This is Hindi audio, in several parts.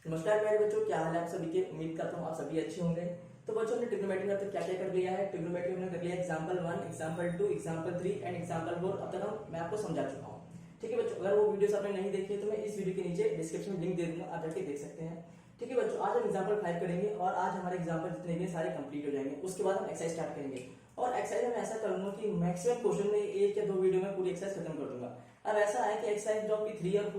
नमस्कार प्यारे बच्चों, क्या हाल है आप सभी के। उम्मीद करता हूँ आप सभी अच्छे होंगे। तो बच्चों हमने ट्रिग्नोमेट्री में अब तक क्या क्या कर लिया है। ट्रिग्नोमेट्री में हमने कर लिया example 1, example 2, example 3 and example 4। अब तक मैं आपको समझा चुका हूँ। ठीक है बच्चों, अगर वो वीडियोस आपने नहीं देखी है तो मैं इस वीडियो के नीचे डिस्क्रिप्शन में लिंक दे दूंगा, आप जाके देख सकते हैं। ठीक है बच्चों, आज हम एग्जांपल 5 करेंगे और आज हमारे एग्जांपल जितने भी सारे कंप्लीट हो जाएंगे। उसके बाद हम एक्सरसाइज स्टार्ट करेंगे और एक्सरसाइज में ऐसा करूंगा कि मैक्सिमम क्वेश्चन में 1 या 2 वीडियो में पूरी एक्सरसाइज खत्म कर दूंगा। अब ऐसा है कि एक्सरसाइज जो आपकी 3 और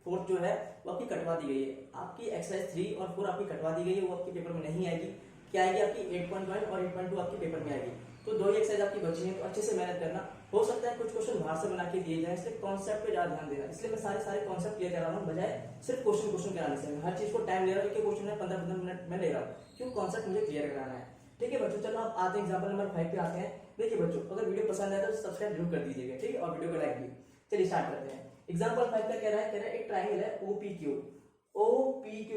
4 जो है वो आपकी कटवा दी गई है। आपकी एक्सरसाइज 3 और 4 आपकी कटवा दी गई है, वो आपके पेपर में नहीं आएगी। क्या आएगी आपकी 8.1 और 8.2 आपके पेपर में आएगी। तो 2 ही एक्सरसाइज आपकी बची है, तो अच्छे से मेहनत करना। हो सकता है कुछ क्वेश्चन बाहर से बना के दिए जाए, इसलिए कॉन्सेप्ट पे ज्यादा ध्यान देना। इसलिए मैं सारे कॉन्सेप्ट क्लियर करा रहा हूँ, बजाय सिर्फ क्वेश्चन कराने से। मैं हर चीज को टाइम ले रहा हूँ, एक क्वेश्चन में 15-15 मिनट में ले रहा हूँ, क्यों कॉन्सेप्ट मुझे क्लियर कराना है। ठीक है बच्चों, चलो आप आते हैं एग्जाम्पल नंबर 5 पे आते हैं। देखिए बच्चों, अगर वीडियो पसंद आए तो सब्सक्राइब जरूर कर दीजिएगा, ठीक है, और वीडियो को लाइक भी। चलिए स्टार्ट करते हैं। एग्जाम्पल 5 का कह रहा है एक ट्राइंगल है OPQ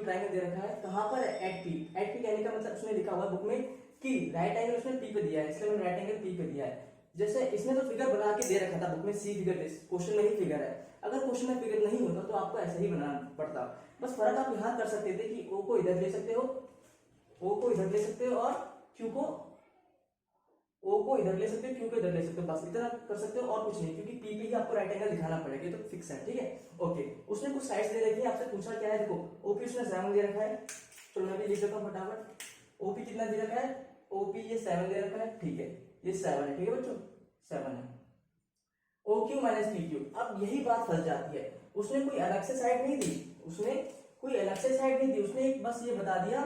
ट्राइंगल दे रखा है। कहां पर है? एट पी कहने का मतलब उसने लिखा हुआ बुक में कि राइट एंगल उसने पी पे दिया है, इसलिए मैंने राइट एंगल पी पे दिया है। जैसे इसने तो फिगर बना के दे रखा था बुक में, सी फिगर, क्वेश्चन में ही फिगर है। अगर क्वेश्चन में फिगर नहीं होता तो आपको ऐसे ही बनाना पड़ता। बस फर्क आप यहां कर सकते थे कि ओ को इधर ले सकते हो और क्यू को इधर ले सकते हो, क्यू को इधर ले सकते हो, बस इतना कर सकते हो और कुछ नहीं, क्योंकि पी पे ही आपको राइट एंगल दिखाना पड़ेगा, तो फिक्स है। ठीक है, ओके। उसने कुछ साइड्स दे रखी है, आपसे पूछा क्या है, देखो ओपी उसने 7 दे रखा है। चलो मैं भी लिख देता हूं फटाफट। ओपी कितना दे रखा है? ओपी ये 7 दे रखा है, ठीक है, ये 7 है, ठीक है बच्चों, 7 है। OQ माइनस PQ, अब यही बात फंस जाती है। उसने कोई अलग से साइड नहीं दी, उसने बस ये बता दिया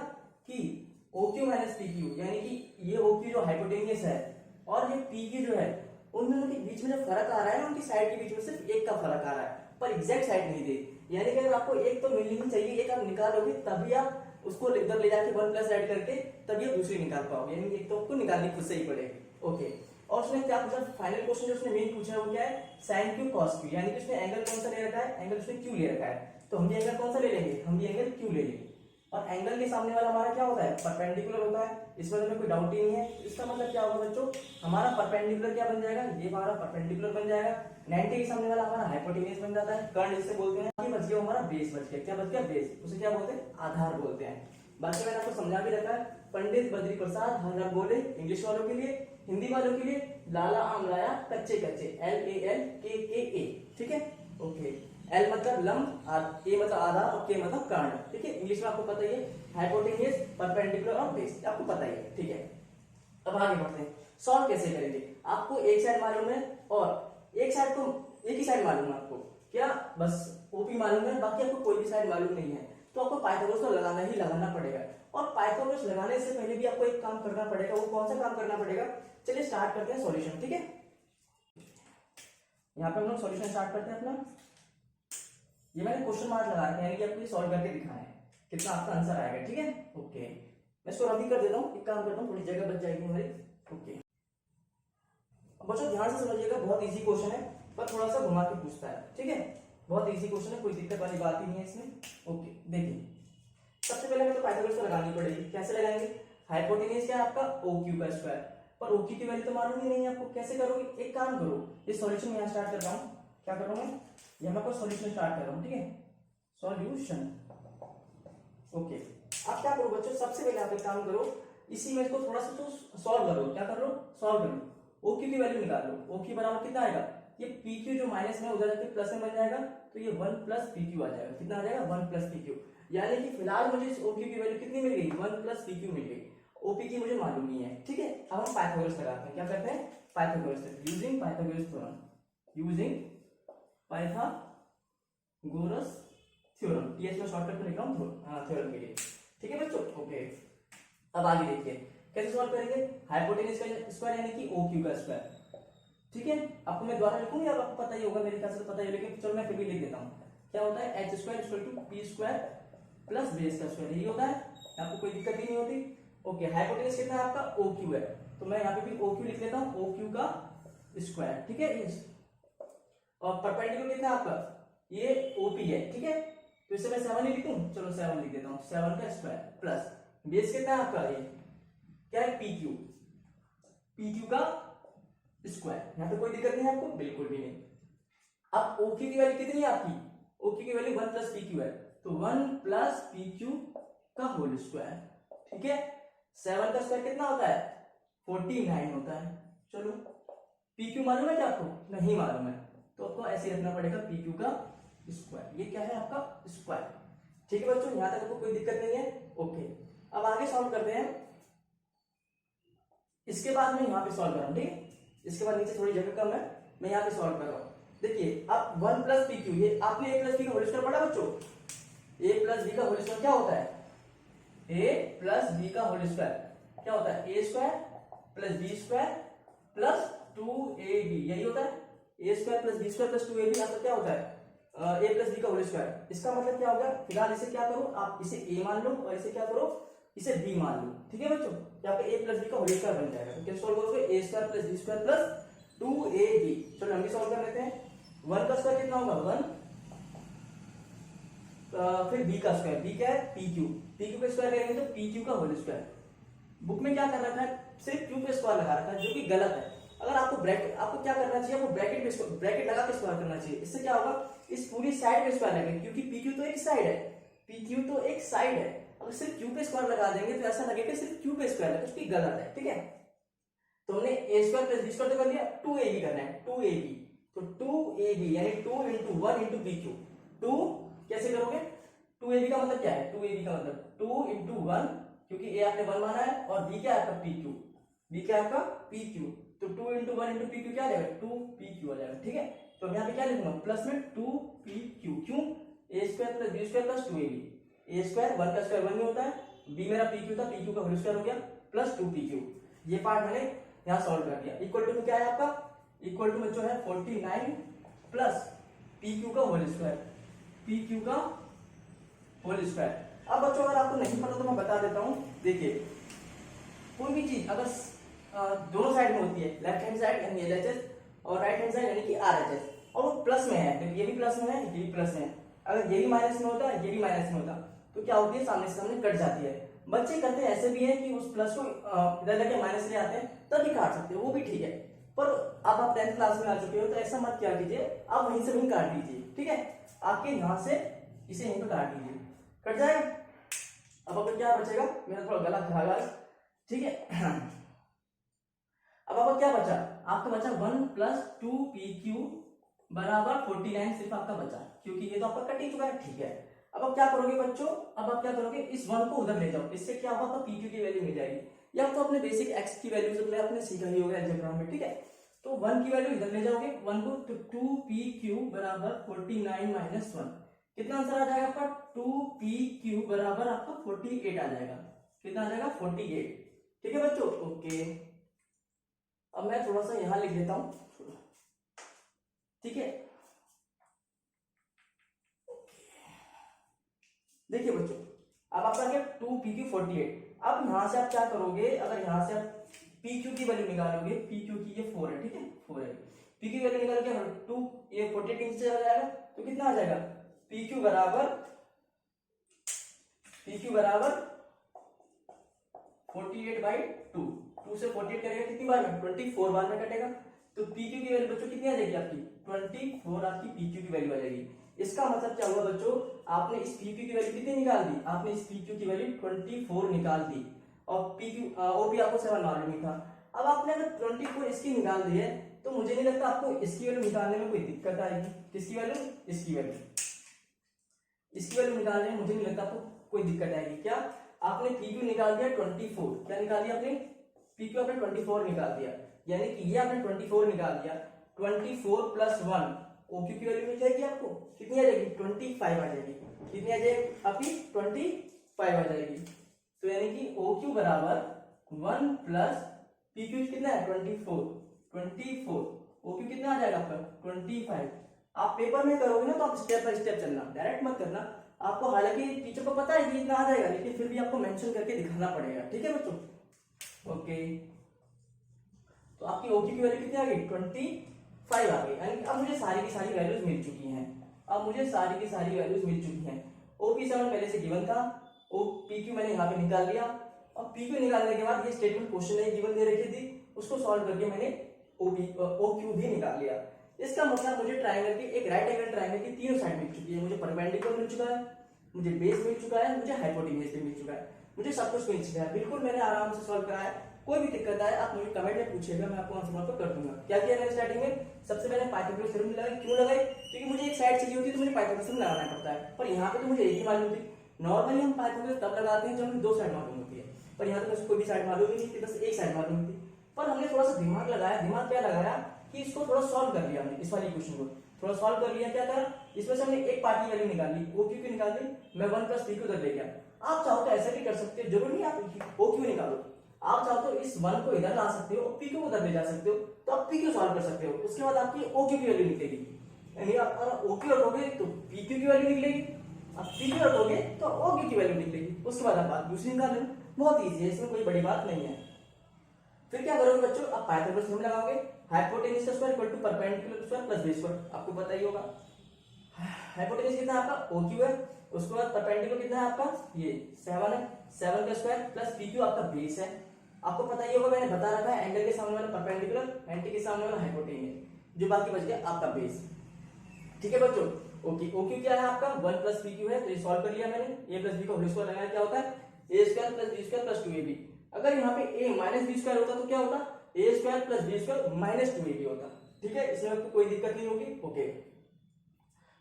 कि OQ माइनस PQ, यानी कि ये OQ जो हाइपोटेनियस है और ये PQ जो है, उन दोनों के बीच में जो फर्क आ रहा है, उनकी साइड के बीच में सिर्फ एक का फर्क आ रहा है, पर एग्जैक्ट साइड नहीं दी। यानी कि अगर आपको एक तो मिलनी ही चाहिए, एक आप निकालोगे तभी आप उसको इधर ले जाके 1 प्लस ऐड करके तभी आप दूसरी निकाल पाओगे, यानी एक तो आपको निकालनी खुद से ही पड़ेगी। ओके, और उसने क्या पूछा, फाइनल क्वेश्चन जो उसने मेन पूछा है वो क्या है? साइन क्यू कॉस क्यू, यानी कि उसने एंगल कौन सा ले रखा है? एंगल उसने क्यू ले रखा है। तो हम भी एंगल कौन सा ले लेंगे? हम भी एंगल क्यू ले लेंगे। और एंगल के सामने वाला हमारा क्या होता है? परपेंडिकुलर होता है, इसमें हमें कोई डाउट ही नहीं है। इसका मतलब क्या होगा बच्चों, हमारा परपेंडिकुलर क्या बन जाएगा? ये हमारा परपेंडिकुलर बन जाएगा। 90 के सामने वाला हमारा हाइपोटेनियस बन जाता है, कर्ण जिसे बोलते हैं। बच गया हमारा बेस, बच गया। क्या बच गया? बेस। उसे क्या बोलते हैं? आधार बोलते हैं। बाकी मैंने आपको समझा भी रखा है। पंडित बद्री प्रसाद हर बोले, इंग्लिश वालों के लिए, हिंदी वालों के लिए लाला आम लाया कच्चे कच्चे, LALKKA, ठीक है, ओके। L मतलब लंब, A मतलब आधार और K मतलब कर्ण, ठीक है। इंग्लिश में आपको पता ही है, हाइपोटेनियस, परपेंडिकुलर और बेस, आपको पता ही है, ठीक है। अब आगे बढ़ते हैं, सॉल्व कैसे करेंगे। आपको एक साइड मालूम है और एक ही साइड मालूम है आपको, क्या बस OP मालूम है, बाकी आपको कोई भी साइड मालूम नहीं है। तो आपको पाइथागोरस तो लगाना पड़ेगा। और पाइथागोरस लगाने से पहले भी आपको एक काम करना पड़ेगा। वो कौन सा काम करना पड़ेगा? चलिए स्टार्ट करते हैं सॉल्यूशन, ठीक है। यहाँ पे हम लोग सॉल्यूशन स्टार्ट करते हैं अपना। ये मैंने क्वेश्चन मार्क लगा रखा है, यानी कि आपको ये सॉल्व करके दिखाना है, कितना आपका आंसर आएगा, ठीक है, ओके। मैं इसको रद्द कर देता हूँ, एक काम करता हूँ, थोड़ी जगह बच जाएगी हमारी, ओके। बच्चों ध्यान से समझिएगा, बहुत इजी क्वेश्चन है, पर थोड़ा सा घुमा के पूछता है, ठीक है। बहुत इजी क्वेश्चन है, कोई दिक्कत वाली बात ही नहीं है इसमें, ओके। देखिए सबसे पहले हमें तो पाइथागोरस तो लगानी पड़ेगी। कैसे लगाएंगे? हाइपोटेनियस क्या है आपका? OQ का स्क्वायर, पर OQ की वैल्यू तो मालूम ही नहीं है आपको, कैसे करोगे? एक काम करो, ये सॉल्यूशन यहाँ स्टार्ट कर रहा हूँ। क्या कर रहा हूँ? यहाँ पर सॉल्यूशन स्टार्ट कर रहा हूँ, ठीक है, सॉल्यूशन, ओके। आप क्या करो बच्चों, सबसे पहले आप एक काम करो, इसी में इसको थोड़ा सा तो सॉल्व करो। क्या कर लो? सॉल्व कर लो। OQ की वैल्यू निकाल लो। OQ बराबर कितना आएगा? ये PQ जो माइनस में उधर जाके प्लस में बन जाएगा, तो ये 1 प्लस PQ आ जाएगा। कितना आ जाएगा? 1 प्लस PQ। यानी कि फिलहाल मुझे इस OQ की वैल्यू कितनी मिल गई? 1 प्लस PQ मिल गई। OP की मुझे मालूम नहीं है, ठीक है। अब हम पाइथागोरस लगाते हैं। क्या करते हैं? Pythagoras, using Pythagoras theorem, TH में शॉर्टकट में लिख रहा हूँ थ्योरम के लिए, ठीक है बच्चों, ओके। अब आगे देखिए कैसे सॉल्व करेंगे। हाइपोटेनियस का स्क्वायर यानी कि OQ का स्क्वायर, ठीक है। आपको मैं द्वारा लिखूंगा, आपको पता ही होगा, मेरे ख्याल से पता ही, लेकिन चलो मैं फिर भी लिख देता हूँ। क्या होता है? H square equal to P square plus base का स्क्वायर, यही होता है। आपको कोई दिक्कत ही नहीं होती, ओके। हाइपोटेनियस कितना है आपका? OQ है, तो मैं यहाँ पे भी OQ लिख लेता हूँ, OQ का स्क्वायर, ठीक है। और परपेंडिकुलर कितना है आपका? ये OP है, ठीक है। तो इसे मैं 7 ही लिखूं, चलो 7 लिख देता हूँ, 7 का स्क्वायर प्लस बेस कितना है आपका? ये क्या है? PQ का स्क्वायर। यहाँ पे कोई दिक्कत नहीं है आपको, बिल्कुल भी नहीं। अब OQ की वैल्यू कितनी है आपकी? OQ की वैल्यू 1 प्लस PQ है, तो 1 प्लस पी क्यू का होल स्क्वायर। ठीक है, 7 का स्क्वायर कितना होता है 49 होता है। चलो पी क्यू मालूम है क्या आपको, नहीं मालूम है, तो आपको ऐसे रखना पड़ेगा पी क्यू का स्क्वायर। ये क्या है आपका स्क्वायर। ठीक है बच्चों, यहां तक आपको कोई दिक्कत नहीं है। ओके, अब आगे सॉल्व करते हैं। इसके बाद मैं यहाँ पे सॉल्व कर रहा हूँ। ठीक है, इसके बाद नीचे थोड़ी जगह कम है, मैं यहाँ पे सॉल्व कर रहा हूँ। देखिए अब 1 प्लस पी क्यू, ये आपने ए प्लस बी का होल स्क्वायर पढ़ा बच्चों। ए प्लस बी का होल स्क्वायर क्या होता है, ए प्लस बी का होल स्क्वायर क्या होता है, a square plus b square plus 2ab, यही होता है। A square plus b square plus 2ab आपका क्या होता है ए प्लस बी का होल स्क्वायर। इसका मतलब क्या होगा, फिलहाल इसे क्या करो आप, इसे ए मान लो और इसे क्या करो, इसे बी मान लो। ठीक है बच्चों, यहाँ पे ए प्लस बी का होल स्क्वायर बन जाएगा। तो कैसे सॉल्व करोगे, a square plus b square plus 2ab। चलो हम भी सॉल्व कर लेते हैं। 1 का स्क्वायर कितना होगा 1, फिर b का स्क्वायर, b क्या है पी क्यू, पी क्यू का स्क्वायर करेंगे तो पी क्यू का होल स्क्वायर। बुक में क्या कर रखा है, सिर्फ क्यू पे स्क्वायर लगा रखा है, जो कि गलत है। अगर आपको ब्रैकेट, आपको क्या करना चाहिए, आपको ब्रैकेट लगा के स्क्वायर करना चाहिए। इससे क्या होगा, इस पूरी साइड पे स्क्वायर लगेगा, क्योंकि पी क्यू तो एक साइड है, पी क्यू तो एक साइड है। अगर सिर्फ क्यू पे स्क्वायर लगा देंगे तो ऐसा लगेगा सिर्फ क्यू पे स्क्वायर है, तो उसकी गलत है। ठीक है, तो हमने ए स्क्वायर प्लस बी स्क्वायर तो कर लिया, 2ab करना है, 2ab। तो 2ab यानी 2 इंटू 1 इंटू पी क्यू। 2 कैसे करोगे, 2ab का मतलब क्या है, 2ab का मतलब 2 इंटू 1, क्योंकि ए आपने 1 माना है, और बी क्या है आपका पी क्यू, बी क्या है आपका पी क्यू। तो 2 इंटू 1 इंटू पी क्यू क्या आ जाएगा, 2 पी क्यू आ जाएगा। ठीक है, तो यहाँ पे क्या लिखूंगा, प्लस में 2 पी क्यू, क्यों, a square plus b square plus 2ab। A square 1 का स्क्वायर 1 ही होता है, बी मेरा पी क्यू था, पी क्यू का होल स्क्वायर हो गया प्लस 2 पी क्यू। ये पार्ट मैंने यहाँ सॉल्व कर दिया। इक्वल टू क्या है आपका, इक्वल टू में जो है 49 प्लस पी क्यू का होल स्क्वायर, पी क्यू का होल स्क्वायर। अब बच्चों अगर आपको नहीं पता तो मैं बता देता हूं। देखिए कोई भी चीज अगर दोनों साइड में होती है, लेफ्ट हैंड साइड यानी एलएचएस और राइट हैंड साइड यानी कि आरएचएस, और वो प्लस में है, तो ये भी प्लस में है, ये भी प्लस में है। अगर ये भी माइनस में होता है, ये भी माइनस में होता, तो क्या होती है, सामने से सामने कट जाती है। बच्चे करते हैं ऐसे भी है कि उस प्लस को इधर लेके माइनस ले आते हैं, तभी काट सकते हो, वो भी ठीक है। पर अब आप 10th क्लास में आ चुके हो, तो ऐसा मत क्या कीजिए, आप वहीं से वहीं काट दीजिए। ठीक है, आपके यहां से इसे यहीं पे काट दीजिए, कट जाएगा। अब आपको क्या बचेगा, मेरा थोड़ा गला खराब है। ठीक है, अब आपका क्या बचा, आपका बचा 1 प्लस 2 पी क्यू बराबर 49 सिर्फ आपका बचा, क्योंकि ये तो आपका कट ही चुका है। ठीक है, अब आप क्या करोगे बच्चों, अब आप क्या करोगे, इस 1 को उधर ले जाओ, इससे क्या होगा, पी क्यू की वैल्यू मिल जाएगी। या तो अपने बेसिक एक्स की वैल्यू आपने सीखा ही होगा अलजेब्रा में। ठीक है, तो 1 की वैल्यू इधर ले जाओगे 1 को, तो 2 पी क्यू बराबर 49 माइनस 1, कितना आंसर आ जाएगा आपका, 2 पी क्यू बराबर आपका 48 आ जाएगा। कितना आ जाएगा 48। ठीक है बच्चों, ओके। अब मैं थोड़ा सा यहां लिख देता हूं। ठीक है, देखिए बच्चों, अब आपका क्या 2 पी क्यू 48। अब यहां से आप क्या करोगे, अगर यहां से आप पी क्यू की वैल्यू निकालोगे, पी क्यू की ये 4 है, ठीक है 4 है, पी क्यू वैल्यू निकाल के 2 ये 48 नीचे चला जाएगा, तो कितना आ जाएगा, पी क्यू बराबर 48/2, 2 से 48 करेगा कितनी बार में, 24 बार में कटेगा। तो पी क्यू की वैल्यू बच्चों कितनी आ जाएगी आपकी, 24 आपकी पी क्यू की वैल्यू आ जाएगी। इसका मतलब क्या हुआ बच्चों, आपने इस पी क्यू की वैल्यू कितनी निकाल दी, आपने इस पी क्यू की वैल्यू 24 निकाल दी, और पी क्यू ओपी आपको 7 मालूम ही था। अब आपने अगर 24 इसकी निकाल दी है, तो मुझे नहीं लगता आपको इसकी वैल्यू निकालने में कोई दिक्कत आएगी। किसकी वैल्यू, इसकी वैल्यू, इसकी वैल्यू निकालने में मुझे नहीं लगता आपको कोई दिक्कत आएगी। क्या आपने पी क्यू निकाल दिया 24, क्या निकाल दिया आपने, पी क्यू आपने 24 निकाल दिया, यानी कि ये आपने 24 निकाल दिया, 24 प्लस 1 ओ क्यू की वैल्यू मिल जाएगी आपको, कितनी आ जाएगी 25 आ जाएगी, कितनी आ जाएगी आपकी 25 आ जाएगी। तो यानी कि ओ क्यू बराबर 1 प्लस पी क्यू कितना है 24 ओ क्यू कितना आ जाएगा आपका 25। आप पेपर में करोगे ना तो आप स्टेप बाय स्टेप चलना, डायरेक्ट मत करना। आपको हालांकि टीचर को पता है कि इतना आ जाएगा, लेकिन फिर भी आपको मेंशन करके दिखाना पड़ेगा। ठीक है बच्चों, ओके। तो आपकी ओक्यू की वैल्यू कितनी आ गई 25 आ गई, यानी अब मुझे सारी की सारी वैल्यूज मिल चुकी हैं। अब मुझे सारी की सारी वैल्यूज मिल चुकी हैं। OP7 पहले से गिवन था, PQ मैंने यहाँ पे निकाल लिया, और PQ निकालने के बाद ये स्टेटमेंट क्वेश्चन है गिवन दे रखी थी, उसको सॉल्व करके मैंने OQ भी निकाल लिया। इसका मतलब मुझे ट्रायंगल की, एक राइट एंगल ट्रायंगल की तीनों साइड मिल चुकी है। मुझे परपेंडिकुलर मिल चुका है, मुझे बेस मिल चुका है, मुझे हाइपोटेन्यूज भी मिल चुका है, मुझे सब कुछ मिल चुका है। बिल्कुल मैंने आराम से सॉल्व करा है। कोई भी दिक्कत आए आप मुझे कमेंट में पूछिएगा, मैं आपको आंसर वहां पर कर दूंगा। क्या किया मैंने स्टार्टिंग में, सबसे पहले पाइथागोरस थ्योरम लगाई। क्यों लगाई? क्योंकि मुझे एक साइड चाहिए होती है तो मुझे पाइथागोरस थ्योरम लगाना पड़ता है, पर यहाँ पे तो मुझे एक ही मालूम थी। नॉर्मली हम पाइथागोरस तब लगाते हैं जब हमें दो साइड मालूम होती है, पर यहाँ तो मुझे कोई भी साइड मालूम ही नहीं थी, बस एक साइड मालूम थी। पर हमने थोड़ा सा दिमाग लगाया। दिमाग क्या लगाया कि इसको थोड़ा सॉल्व कर लिया हमने, इस वाली क्वेश्चन को थोड़ा सॉल्व कर लिया। क्या करा, इसमें से हमने एक पार्ट की वैल्यू निकाल ली, ओ क्यू की निकाल ली, मैं 1 प्लस पी क्यू उधर ले गया। आप चाहो तो ऐसा भी कर सकते हो, जरूरी नहीं आप ओ क्यू निकालो। आप चाहो तो इस 1 को इधर ला सकते हो, पी क्यू को उधर ले जा सकते हो, तो आप पी क्यू सॉल्व कर सकते हो। उसके बाद आपकी ओ क्यू की वैल्यू निकलेगी, यानी आप ओ क्यू रखोगे तो पी क्यू की वैल्यू निकलेगी, आप पी क्यू रखोगे तो ओ क्यू की वैल्यू निकलेगी। उसके बाद आप बात दूसरी निकाल लेना, बहुत ईजी है, इसमें कोई बड़ी बात नहीं है। फिर क्या करोगे बच्चों, आप पाइथागोरस थ्योरम लगाओगे। हाइपोटेन्यूज का square equal to perpendicular square plus base square, आपको पता ही होगा। हाइपोटेन्यूज कितना है आपका, ओ क्यू है, उसके बाद परपेंडिकुलर कितना है आपका, ये 7 है, 7 का स्क्वायर प्लस पी क्यू आपका बेस है। आपको पता ही होगा, मैंने बता रखा है, एंगल के सामने वाला परपेंडिकुलर, एंटी के सामने वाला हाइपोटेन्यूज, जो बाकी बच गया आपका बेस। ठीक है बच्चों, ओके। ओ क्यू क्या है आपका, 1 प्लस पी क्यू है, तो ये सॉल्व कर लिया मैंने। ए प्लस बी का होल स्क्वायर लगाया, क्या होता है a square plus b square plus 2ab। अगर यहाँ पे a माइनस बी स्क्वायर होता तो क्या होता, a square plus b square minus 2ab होता। ठीक है, इसमें आपको कोई दिक्कत नहीं होगी। ओके,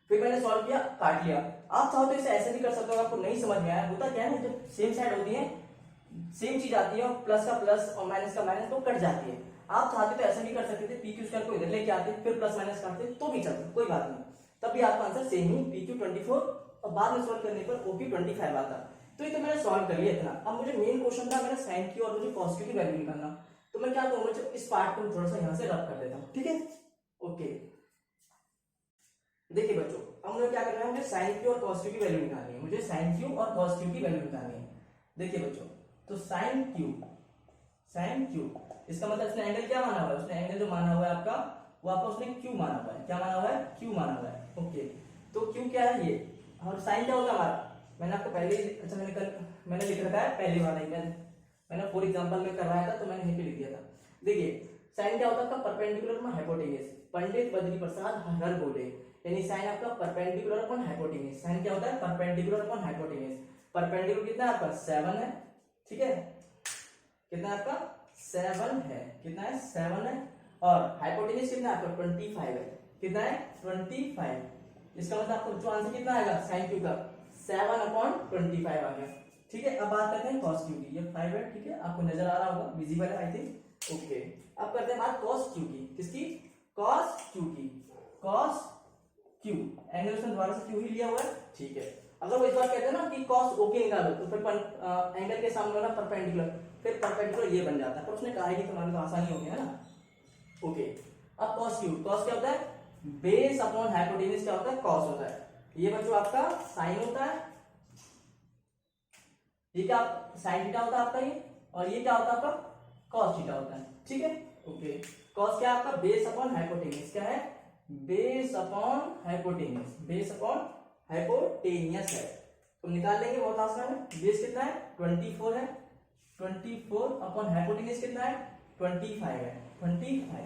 फिर मैंने सॉल्व किया, काट लिया। आप चाहो तो इसे ऐसे भी कर सकते हो, आपको नहीं समझ में आया, होता क्या है ना, जब सेम साइड होती है, सेम चीज आती है, प्लस का प्लस और माइनस का माइनस तो कट जाती है। आप चाहते तो ऐसा भी कर सकते थे, पी क्यू स्क्वायर को इधर लेके आते, फिर प्लस माइनस काटते तो भी चलता, कोई बात नहीं, तब भी आपका आंसर सेम ही, पी क्यू 24 और बाद में सॉल्व करने पर ओ क्यू 25 आता। तो ये तो मैंने सॉल्व कर लिया इतना। अब मुझे मेन क्वेश्चन था मेरा साइन क्यू और मुझे कॉस क्यू की वैल्यू निकालना। तो मैं क्या करूंगा, इस पार्ट को थोड़ा सा यहाँ से रब कर देता हूँ। ठीक है, ओके। देखिए बच्चों, अब मुझे क्या करना है, मुझे साइन क्यू और कॉस क्यू की वैल्यू निकालनी है, मुझे साइन क्यू और कॉस क्यू की वैल्यू निकालनी है। देखिए बच्चों, तो साइन क्यू, इसका मतलब इसने एंगल क्या माना हुआ है, उसने एंगल जो माना हुआ है आपका, वो आपका उसने क्यू माना हुआ है। क्या माना हुआ है, क्यू माना हुआ है। ओके, तो क्यू क्या है ये, और साइन क्या होगा हमारा, मैंने आपको पहले ही, अच्छा मैंने लिख रखा है पहले वाला ही, मैंने फॉर एग्जांपल में करवाया था तो मैंने यहीं पे लिख दिया था। देखिए साइन क्या होता है आपका, परपेंडिकुलर में हाइपोटेन्यूज। पंडित बद्री प्रसाद हर बोले, यानी साइन आपका परपेंडिकुलर अपॉन हाइपोटेन्यूज। साइन क्या होता है, परपेंडिकुलर अपॉन हाइपोटेन्यूज। परपेंडिकुलर कितना है आपका, 7 है। ठीक है, कितना आपका 7 है, कितना है 7 है, और हाइपोटेन्यूज कितना है आपका 25 है। कितना है 25। इसका मतलब आपको जो आंसर कितना आएगा साइन क्यू का, 7/25 आ गया। ठीक है, अब बात करते हैं कॉस क्यू की। ये 5 है, ठीक है, आपको नजर आ रहा होगा, विजिबल है आई थिंक। ओके, अब करते हैं बात कॉस क्यू की। किसकी, कॉस क्यू की। कॉस क्यू एंगल उसने दोबारा से क्यू ही लिया हुआ है। ठीक है, अगर वो इस बार कहते हैं ना कि कॉस ओके निकालो, तो फिर एंगल के सामने वाला परपेंडिकुलर, फिर परपेंडिकुलर ये बन जाता है, पर उसने कहा है कि तुम्हारे तो आसानी हो गया है ना। ओके, अब कॉस क्यू, कॉस क्या होता है, बेस अपॉन हाइपोटेन्यूज क्या होता है, कॉस होता है। ये बच्चों आपका साइन होता है, ये क्या साइन थीटा होता है आपका ये, और ये क्या होता है आपका कॉस थीटा होता है। ठीक है, ओके। कॉस क्या है आपका, बेस अपॉन हाइपोटेन्यूज। क्या है, base upon hypotenuse, base upon hypotenuse है, तो निकाल लेंगे, बहुत आसान है। बेस कितना है 24 है, 24 अपॉन हाइपोटेन्यूज कितना है 25 है, 25।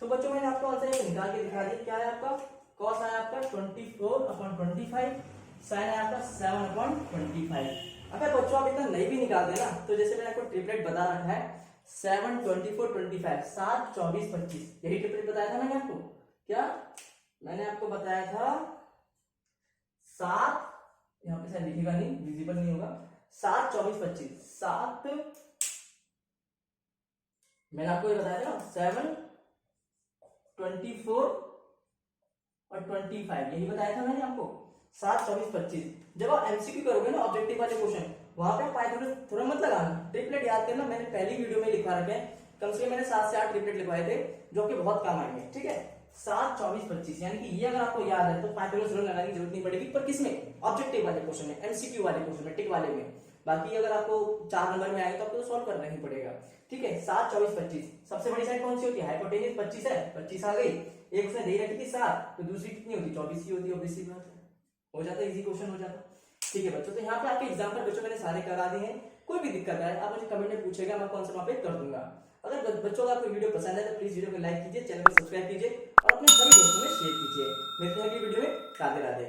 तो बच्चों मैंने आपको आंसर निकाल के दिखा दिया। क्या है आपका, कॉस आया आपका 24/25, साइन आया आपका 7/25। अगर बच्चों आप इतना नहीं भी निकाल देना, तो जैसे मैंने आपको ट्रिपलेट बता रखा है 7, 24, 25, 7, 24, 25, यही ट्रिपलेट बताया था मैंने आपको। क्या मैंने आपको बताया था, 7, यहाँ पे शायद लिखेगा नहीं, विजिबल नहीं होगा, 7, 24, 25, 7, मैंने आपको ये बताया था 7, 24 और 25, यही बताया था मैंने आपको, 7, 24, 25। जब आप एमसीक्यू करोगे ना, ऑब्जेक्टिव वाले क्वेश्चन, वहां पे पाइथागोरस थ्योरम मत लगाना, ट्रिपलेट याद करना। मैंने पहली वीडियो में लिखवा रखे हैं, कम से कम मैंने 7 से 8 ट्रिपलेट लिखवाए थे, जो कि बहुत काम आएंगे। ठीक है, 7, 24, 25, यानी कि ये अगर आपको याद है तो पाइथागोरस थ्योरम लगाने की जरूरत नहीं पड़ेगी। पर किसमें, ऑब्जेक्टिव वाले क्वेश्चन में, एमसीक्यू वाले क्वेश्चन में, टिक वाले में। बाकी अगर आपको 4 नंबर में आएगा तो आपको सॉल्व करना ही पड़ेगा। ठीक है, 7, 24, 25, सबसे बड़ी साइड कौन सी होती है, हाइपोटेन्यूज 25 है, 25 आ गई, एक उसने दे रखी थी 7, तो दूसरी कितनी होती, 24 ही होती है, ऑब्वियसली बात है, हो जाता है, इजी क्वेश्चन हो जाता। ठीक है बच्चों, तो यहाँ पे आपके एग्जाम्पल बच्चों मैंने सारे करा दिए हैं। कोई भी दिक्कत आए आप मुझे कमेंट में पूछेगा, मैं कौन सा वहां पे कर दूंगा। अगर बच्चों का आपको वीडियो पसंद है तो प्लीज वीडियो को लाइक कीजिए, चैनल को सब्सक्राइब कीजिए और अपने सभी दोस्तों में शेयर कीजिए। मिलते हैं अगली वीडियो में, राधे राधे।